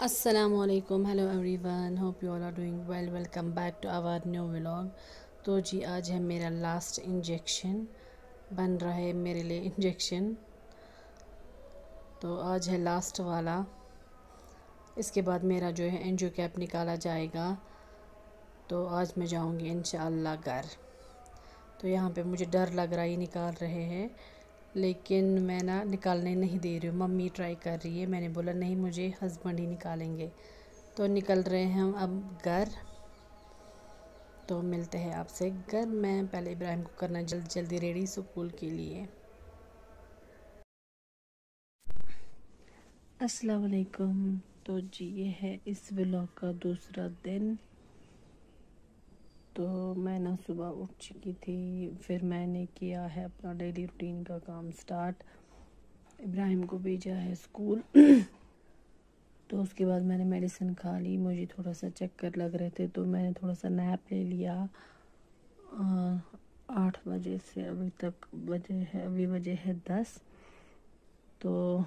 अस्सलामुअलैकुम, hello everyone, hope you all are doing well. Welcome back to our new vlog. तो जी आज है मेरा लास्ट इंजेक्शन, बन रहा है मेरे लिए इंजेक्शन। तो आज है लास्ट वाला, इसके बाद मेरा जो है एंजियो कैप निकाला जाएगा। तो आज मैं जाऊंगी इंशाअल्लाह घर। तो यहाँ पे मुझे डर लग रहा है, ये निकाल रहे हैं लेकिन मैं ना निकालने नहीं दे रही हूँ। मम्मी ट्राई कर रही है, मैंने बोला नहीं, मुझे हस्बैंड ही निकालेंगे। तो निकल रहे हैं हम अब घर। तो मिलते हैं आपसे घर। मैं पहले इब्राहिम को करना जल्दी रेडी स्कूल के लिए। अस्सलाम वालेकुम। तो जी ये है इस व्लॉग का दूसरा दिन। तो मैं ना सुबह उठ चुकी थी, फिर मैंने किया है अपना डेली रूटीन का काम स्टार्ट। इब्राहिम को भेजा है स्कूल। तो उसके बाद मैंने मेडिसिन खा ली। मुझे थोड़ा सा चक्कर लग रहे थे तो मैंने थोड़ा सा नैप ले लिया। 8 बजे से अभी तक बजे है 10। तो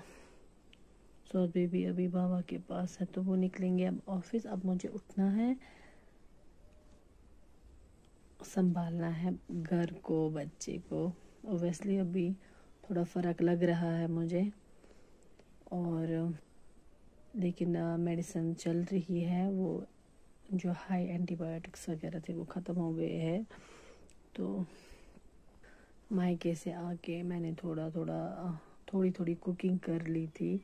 सौद बेबी अभी बाबा के पास है, तो वो निकलेंगे अब ऑफिस। अब मुझे उठना है, संभालना है घर को, बच्चे को। ओबियसली अभी थोड़ा फ़र्क लग रहा है मुझे, और लेकिन मेडिसिन चल रही है। वो जो हाई एंटीबायोटिक्स वगैरह थे वो ख़त्म हो गए हैं। तो मायके से आके मैंने थोड़ी थोड़ी कुकिंग कर ली थी।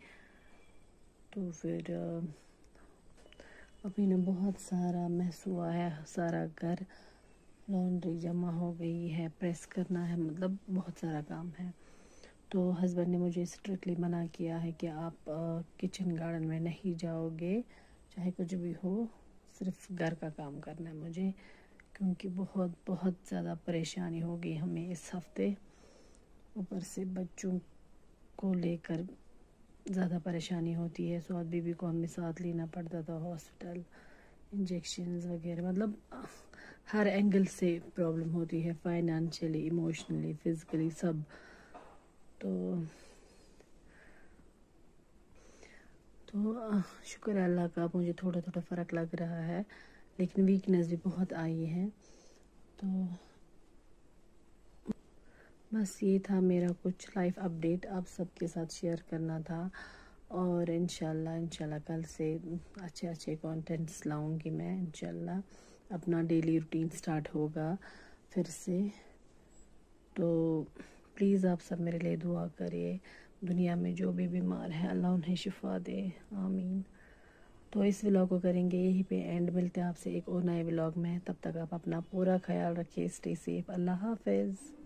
तो फिर अभी ना बहुत सारा महसूस हुआ है, सारा घर, लॉन्ड्री जमा हो गई है, प्रेस करना है, मतलब बहुत सारा काम है। तो हस्बैंड ने मुझे स्ट्रिक्टली मना किया है कि आप किचन गार्डन में नहीं जाओगे, चाहे कुछ भी हो, सिर्फ घर का काम करना है मुझे, क्योंकि बहुत बहुत ज़्यादा परेशानी होगी हमें इस हफ्ते। ऊपर से बच्चों को लेकर ज़्यादा परेशानी होती है। स्वाद बीबी को हमें साथ लेना पड़ता था हॉस्पिटल, इंजेक्शंस वगैरह, मतलब हर एंगल से प्रॉब्लम होती है, फाइनेंशियली, इमोशनली, फिज़िकली, सब। तो शुक्र है अल्लाह का, मुझे थोड़ा थोड़ा फ़र्क लग रहा है, लेकिन वीकनेस भी बहुत आई है। तो बस ये था मेरा कुछ लाइफ अपडेट, आप सबके साथ शेयर करना था। और इंशाल्लाह कल से अच्छे अच्छे कंटेंट्स लाऊंगी मैं। इंशाल्लाह अपना डेली रूटीन स्टार्ट होगा फिर से। तो प्लीज़ आप सब मेरे लिए दुआ करिए। दुनिया में जो भी बीमार है अल्लाह उन्हें शिफा दे, आमीन। तो इस व्लॉग को करेंगे यहीं पे एंड। मिलते हैं आपसे एक और नए व्लॉग में। तब तक आप अपना पूरा ख्याल रखिए। Stay safe. अल्लाह हाफिज़।